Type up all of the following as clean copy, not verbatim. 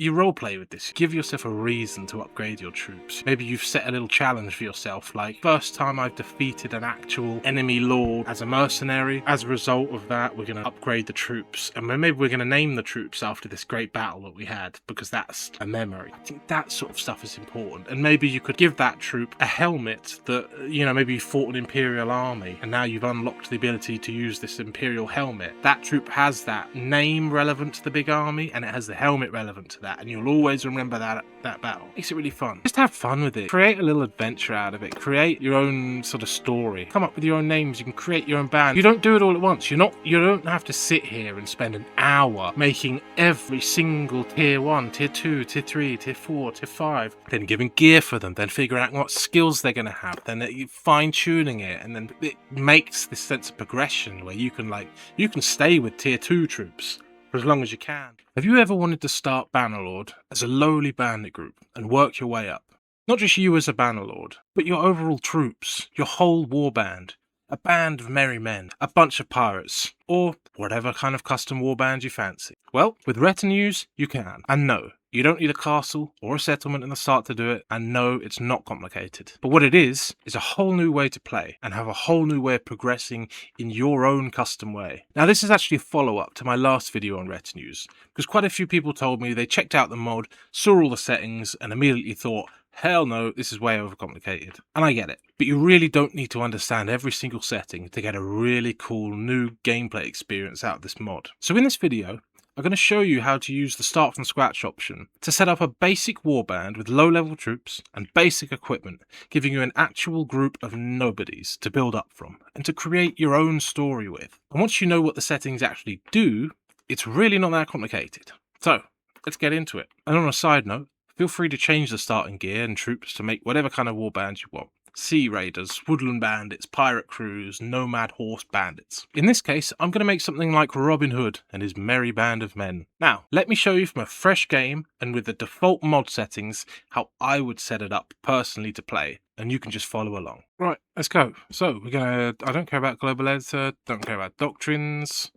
you roleplay with this. Give yourself a reason to upgrade your troops. Maybe you've set a little challenge for yourself, like, first time I've defeated an actual enemy lord as a mercenary. As a result of that, we're going to upgrade the troops, and maybe we're going to name the troops after this great battle that we had, because that's a memory. I think that sort of stuff is important. And maybe you could give that troop a helmet that, you know, maybe you fought an Imperial army, and now you've unlocked the ability to use this Imperial helmet. That troop has that name relevant to the big army, and it has the helmet relevant to that. And you'll always remember that battle. Makes it really fun. Just have fun with it. Create a little adventure out of it. Create your own sort of story. Come up with your own names. You can create your own band. You don't do it all at once. You don't have to sit here and spend an hour making every single tier 1, tier 2, tier 3, tier 4, tier 5, then giving gear for them, then figuring out what skills they're going to have, then fine-tuning it, and then it makes this sense of progression where you can stay with tier 2 troops for as long as you can. Have you ever wanted to start Bannerlord as a lowly bandit group and work your way up? Not just you as a Bannerlord, but your overall troops, your whole warband, a band of merry men, a bunch of pirates, or whatever kind of custom warband you fancy. Well, with Retinues, you can. And no, you don't need a castle or a settlement in the start to do it, and no, it's not complicated. But what it is a whole new way to play, and have a whole new way of progressing in your own custom way. Now, this is actually a follow-up to my last video on Retinues, because quite a few people told me they checked out the mod, saw all the settings, and immediately thought, hell no, this is way overcomplicated. And I get it, but you really don't need to understand every single setting to get a really cool new gameplay experience out of this mod. So in this video, I'm going to show you how to use the start from scratch option to set up a basic warband with low level troops and basic equipment, giving you an actual group of nobodies to build up from and to create your own story with. And once you know what the settings actually do, it's really not that complicated. So let's get into it. And on a side note, feel free to change the starting gear and troops to make whatever kind of warband you want. Sea Raiders, Woodland Bandits, Pirate Crews, Nomad Horse Bandits. In this case, I'm going to make something like Robin Hood and his merry band of men. Now, let me show you from a fresh game and with the default mod settings how I would set it up personally to play, and you can just follow along. Right, let's go. So, I don't care about global editor, don't care about doctrines,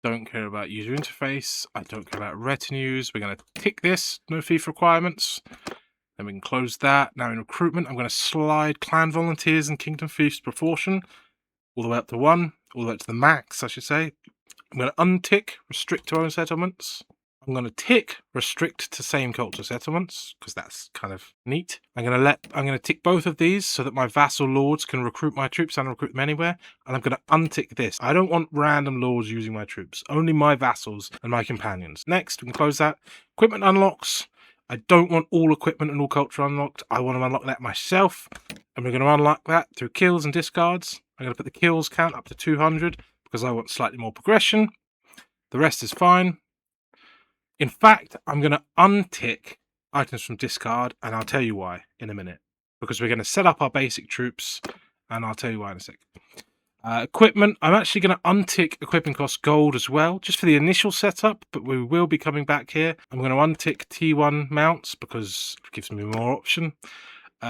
don't care about user interface, I don't care about retinues. We're going to tick this, no thief requirements. Then we can close that. Now in recruitment, I'm going to slide clan volunteers and kingdom thieves proportion all the way up to 1, all the way up to the max, I should say. I'm going to untick restrict to own settlements. I'm going to tick restrict to same culture settlements because that's kind of neat. I'm going to tick both of these so that my vassal lords can recruit my troops and recruit them anywhere. And I'm going to untick this. I don't want random lords using my troops, only my vassals and my companions. Next, we can close that. Equipment unlocks. I don't want all equipment and all culture unlocked. I want to unlock that myself. And we're going to unlock that through kills and discards. I'm going to put the kills count up to 200 because I want slightly more progression. The rest is fine. In fact, I'm going to untick items from discard, and I'll tell you why in a minute. Because we're going to set up our basic troops, and I'll tell you why in a sec. Equipment, I'm actually going to untick equipping cost gold as well, just for the initial setup, but we will be coming back here. I'm going to untick T1 mounts because it gives me more option.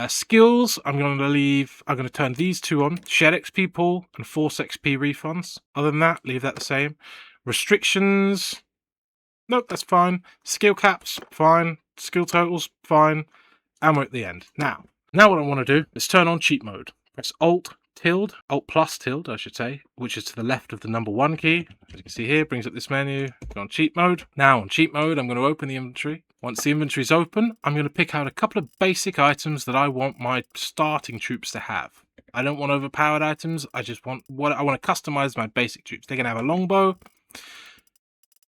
Skills, I'm going to turn these two on, Shed XP pool and Force XP refunds. Other than that, leave that the same. Restrictions, nope, that's fine. Skill caps, fine. Skill totals, fine. And we're at the end. Now what I want to do is turn on cheat mode. Press Alt plus tilde, I should say, which is to the left of the number 1 key. As you can see here, brings up this menu. Go on cheat mode. Now on cheat mode, I'm going to open the inventory. Once the inventory is open, I'm going to pick out a couple of basic items that I want my starting troops to have. I don't want overpowered items. I just want I want to customize my basic troops. They're going to have a longbow.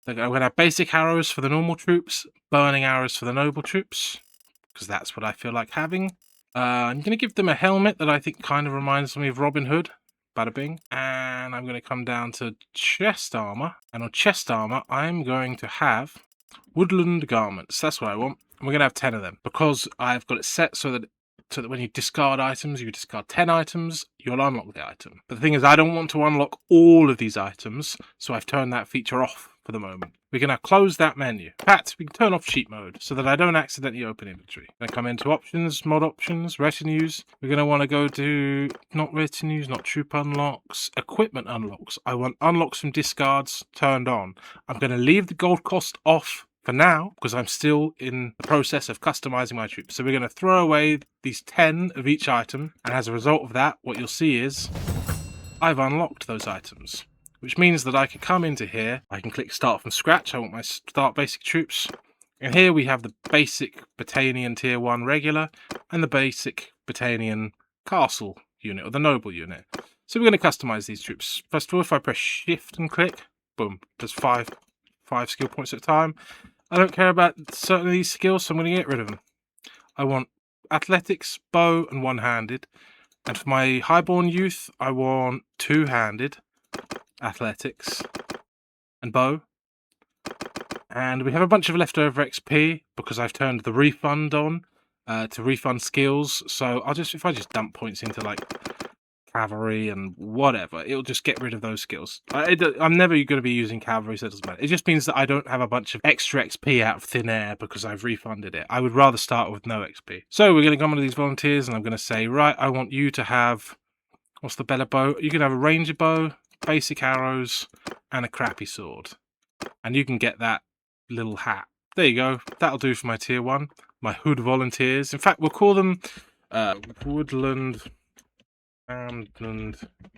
I'm going to have basic arrows for the normal troops, burning arrows for the noble troops, because that's what I feel like having. I'm going to give them a helmet that I think kind of reminds me of Robin Hood. Bada bing. And I'm going to come down to chest armor. And on chest armor, I'm going to have woodland garments. That's what I want. And we're going to have 10 of them because I've got it set so that when you discard items, you discard 10 items, you'll unlock the item. But the thing is, I don't want to unlock all of these items, so I've turned that feature off for the moment. We're going to close that menu. In fact, we can turn off cheat mode so that I don't accidentally open inventory. I'm going to come into options, mod options, retinues. We're going to want to go to not retinues, not troop unlocks, equipment unlocks. I want unlocks from discards turned on. I'm going to leave the gold cost off for now, because I'm still in the process of customizing my troops. So we're going to throw away these 10 of each item, and as a result of that, what you'll see is I've unlocked those items, which means that I can come into here, I can click start from scratch, I want my start basic troops, and here we have the basic Battanian tier 1 regular, and the basic Battanian castle unit, or the noble unit. So we're going to customize these troops. First of all, if I press shift and click, boom, there's five skill points at a time. I don't care about certain of these skills, so I'm going to get rid of them. I want athletics, bow, and one-handed. And for my highborn youth, I want two-handed, athletics, and bow. And we have a bunch of leftover XP because I've turned the refund on to refund skills. So if I just dump points into like cavalry and whatever, it'll just get rid of those skills. I'm never going to be using cavalry, so it doesn't matter. It just means that I don't have a bunch of extra XP out of thin air because I've refunded it. I would rather start with no XP. So we're going to come into these volunteers and I'm going to say, right, I want you to have, what's the better bow? You can have a ranger bow, basic arrows, and a crappy sword. And you can get that little hat. There you go. That'll do for my tier 1. My hood volunteers. In fact, we'll call them woodland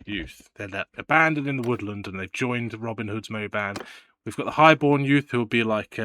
youth. They're abandoned in the woodland and they've joined Robin Hood's merry band. We've got the highborn youth who will be like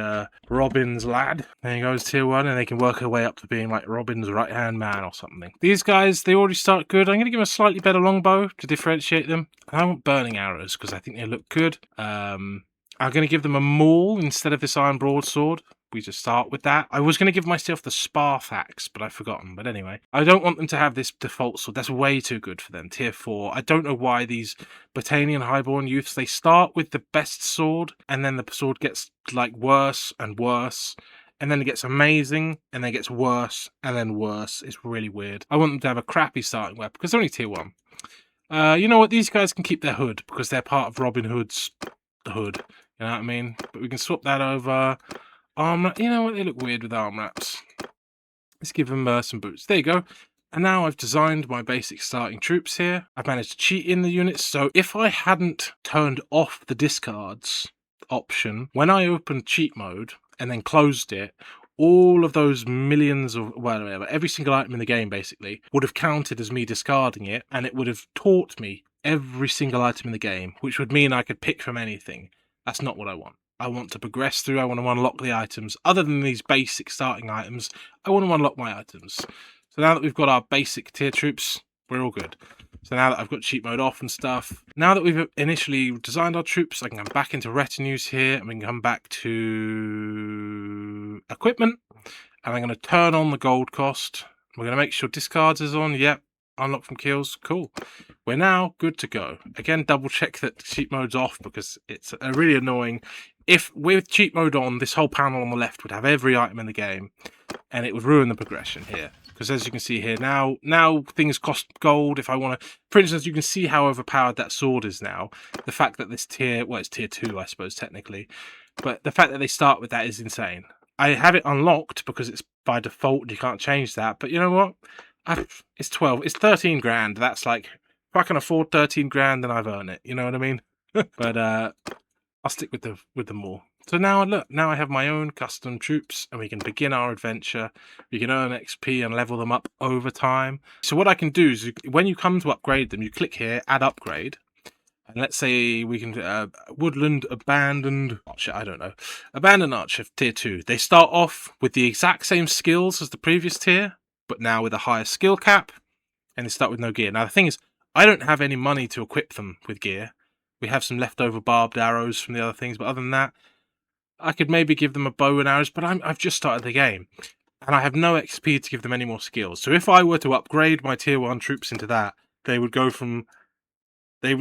Robin's lad. There he goes, tier 1, and they can work their way up to being like Robin's right-hand man or something. These guys, they already start good. I'm going to give them a slightly better longbow to differentiate them. I want burning arrows because I think they look good. I'm going to give them a maul instead of this iron broadsword. We just start with that. I was going to give myself the Sparthax, but I've forgotten. But anyway, I don't want them to have this default sword. That's way too good for them. Tier 4. I don't know why these Battanian highborn youths, they start with the best sword, and then the sword gets like worse and worse, and then it gets amazing, and then it gets worse, and then worse. It's really weird. I want them to have a crappy starting weapon, because they're only tier 1. You know what? These guys can keep their hood, because they're part of Robin Hood's hood. You know what I mean? But we can swap that over. Arm, you know what? They look weird with arm wraps. Let's give them some boots. There you go. And now I've designed my basic starting troops here. I've managed to cheat in the units. So if I hadn't turned off the discards option, when I opened cheat mode and then closed it, all of those millions of, whatever, every single item in the game basically would have counted as me discarding it, and it would have taught me every single item in the game, which would mean I could pick from anything. That's not what I want. I want to progress through. I want to unlock the items. Other than these basic starting items, I want to unlock my items. So now that we've got our basic tier troops, we're all good. So now that I've got cheat mode off and stuff, now that we've initially designed our troops, I can come back into Retinues here, and we can come back to equipment, and I'm going to turn on the gold cost. We're going to make sure discards is on. Yep. Unlock from kills. Cool. We're now good to go. Again, double check that cheat mode's off because it's really annoying. If with cheat mode on, this whole panel on the left would have every item in the game, and it would ruin the progression here. Because as you can see here, now things cost gold. If I want to, for instance, you can see how overpowered that sword is now. The fact that this tier, well, it's tier 2, I suppose, technically. But the fact that they start with that is insane. I have it unlocked because it's by default and you can't change that. But you know what? It's 12. It's 13 grand. That's like, if I can afford 13 grand, then I've earned it. You know what I mean? But I'll stick with the more. So now look, now I have my own custom troops, and we can begin our adventure. We can earn XP and level them up over time. So what I can do is, when you come to upgrade them, you click here, add upgrade. And let's say we can woodland abandoned archer. I don't know, abandoned archer tier 2. They start off with the exact same skills as the previous tier, but now with a higher skill cap, and they start with no gear. Now the thing is, I don't have any money to equip them with gear. We have some leftover barbed arrows from the other things, but other than that, I could maybe give them a bow and arrows, but I've just started the game, and I have no XP to give them any more skills. So if I were to upgrade my tier 1 troops into that, they would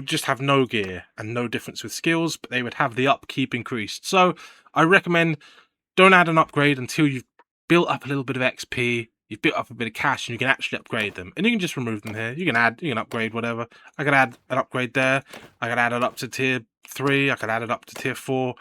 just have no gear and no difference with skills, but they would have the upkeep increased. So I recommend don't add an upgrade until you've built up a little bit of XP, you've built up a bit of cash, and you can actually upgrade them. And you can just remove them here. You can upgrade whatever. I could add an upgrade there. I could add it up to tier 3. I could add it up to tier 4.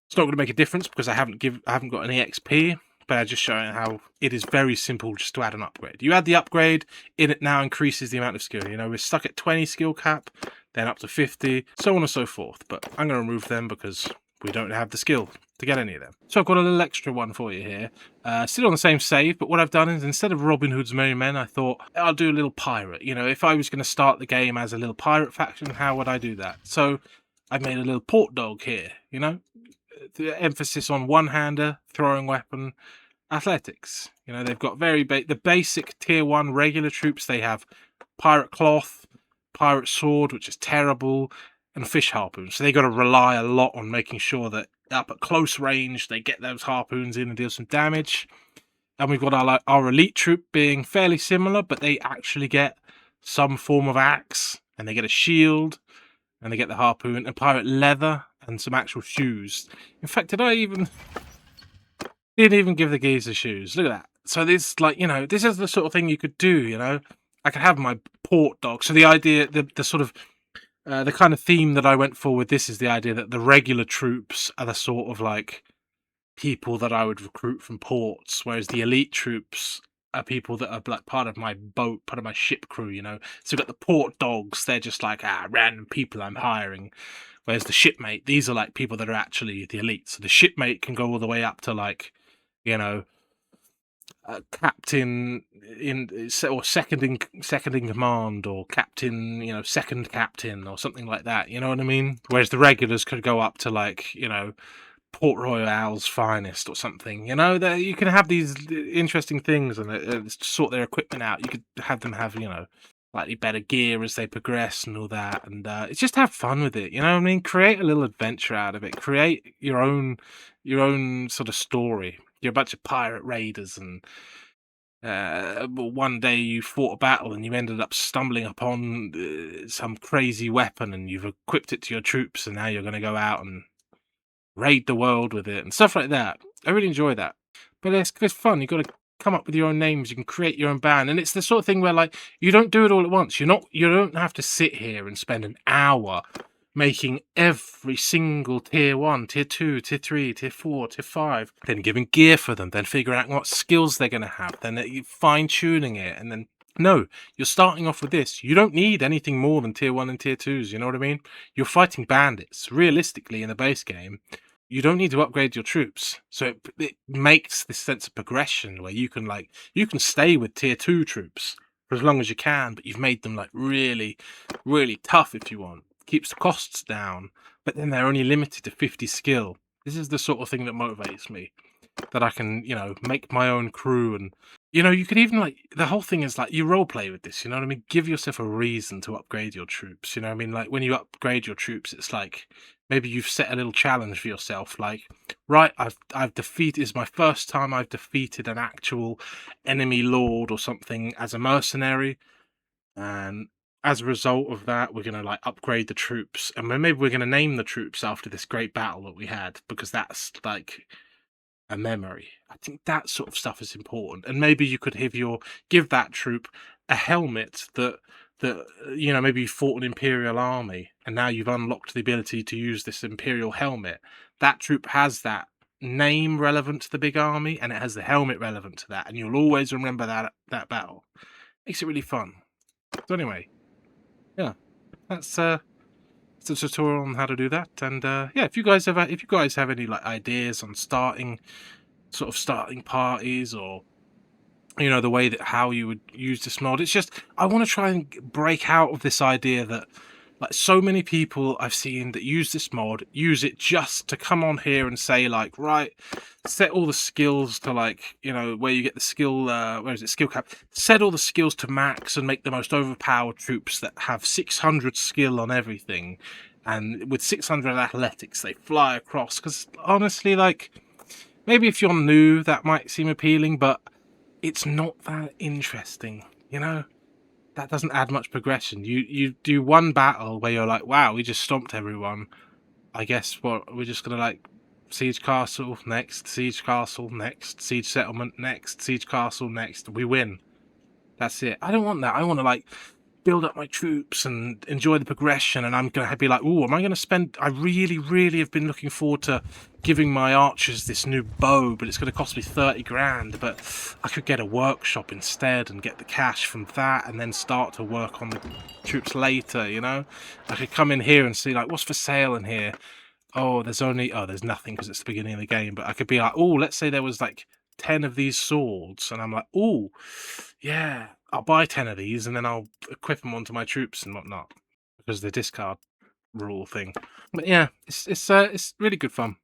It's not going to make a difference because I haven't got any XP, but I'm just showing how it is very simple just to add an upgrade. You add the upgrade, it now increases the amount of skill. You know, we're stuck at 20 skill cap, then up to 50, so on and so forth. But I'm going to remove them because we don't have the skill to get any of them. So I've got a little extra one for you here. Still on the same save, but what I've done is instead of Robin Hood's Merry Men, I thought I'll do a little pirate. You know, if I was going to start the game as a little pirate faction, how would I do that? So I've made a little port dog here, you know, the emphasis on one-hander, throwing weapon, athletics. You know, they've got the basic tier 1 regular troops. They have pirate cloth, pirate sword, which is terrible, and fish harpoons. So they got to rely a lot on making sure that up at close range they get those harpoons in and deal some damage. And we've got our elite troop being fairly similar, but they actually get some form of axe, and they get a shield, and they get the harpoon and pirate leather and some actual shoes. In fact, didn't even give the geezer shoes. Look at that. So this, like, you know, this is the sort of thing you could do, you know. I could have my port dog. So the idea, the sort of, the kind of theme that I went for with this is the idea that the regular troops are the sort of, like, people that I would recruit from ports, whereas the elite troops are people that are, like, part of my boat, part of my ship crew, you know. So we've got the port dogs. They're just, like, random people I'm hiring. Whereas the shipmate, these are, like, people that are actually the elite. So the shipmate can go all the way up to, like, you know, captain or second in command, or captain, you know, second captain or something like that. You know what I mean? Whereas the regulars could go up to, like, you know, Port Royale's finest or something. You know, that you can have these interesting things and sort their equipment out. You could have them have, you know, slightly better gear as they progress and all that, and it's just have fun with it. You know what I mean? Create a little adventure out of it. Create your own sort of story. You're a bunch of pirate raiders, and one day you fought a battle and you ended up stumbling upon some crazy weapon, and you've equipped it to your troops, and now you're going to go out and raid the world with it and stuff like that. I really enjoy that. But it's fun. You've got to come up with your own names. You can create your own band, and it's the sort of thing where, like, you don't do it all at once. You don't have to sit here and spend an hour making every single tier 1, tier 2, tier 3, tier 4, tier 5, then giving gear for them, then figuring out what skills they're going to have, then fine-tuning it, and then no, you're starting off with this. You don't need anything more than tier 1 and tier 2s, you know what I mean? You're fighting bandits. Realistically, in the base game, you don't need to upgrade your troops. So it makes this sense of progression where you can stay with tier 2 troops for as long as you can, but you've made them, like, really, really tough if you want. Keeps the costs down, but then they're only limited to 50 skill. This is the sort of thing that motivates me, that I can, you know, make my own crew. And, you know, you could even, like, the whole thing is, like, you role play with this, you know what I mean? Give yourself a reason to upgrade your troops, you know what I mean? Like, when you upgrade your troops, it's like maybe you've set a little challenge for yourself, like, right, I've defeated, it's my first time I've defeated an actual enemy lord or something as a mercenary, and as a result of that, we're going to, like, upgrade the troops, and maybe we're going to name the troops after this great battle that we had, because that's, like, a memory. I think that sort of stuff is important. And maybe you could give that troop a helmet that you know, maybe you fought an Imperial army, and now you've unlocked the ability to use this Imperial helmet. That troop has that name relevant to the big army, and it has the helmet relevant to that, and you'll always remember that battle. Makes it really fun. So anyway, yeah, that's it's a tutorial on how to do that. And yeah, if you guys have any, like, ideas on starting parties, or, you know, the way that how you would use this mod, it's just I want to try and break out of this idea that, like, so many people I've seen that use this mod use it just to come on here and say, like, right, set all the skills to, like, you know, where you get the skill, where is it, skill cap, set all the skills to max and make the most overpowered troops that have 600 skill on everything, and with 600 athletics they fly across. Because honestly, like, maybe if you're new that might seem appealing, but it's not that interesting, you know? That doesn't add much progression. You do one battle where you're like, wow, we just stomped everyone. I guess we're just gonna, like, siege castle next, siege castle next, siege settlement next, siege castle next. We win. That's it. I don't want that. I want to, like, build up my troops and enjoy the progression, and I'm gonna be like, oh, am I gonna spend, I really, really have been looking forward to giving my archers this new bow, but it's gonna cost me 30 grand, but I could get a workshop instead and get the cash from that, and then start to work on the troops later, you know? I could come in here and see, like, what's for sale in here, oh, there's nothing because it's the beginning of the game. But I could be like, oh, let's say there was like 10 of these swords, and I'm like, oh, yeah, I'll buy 10 of these, and then I'll equip them onto my troops and whatnot because the discard rule thing. But yeah, it's really good fun.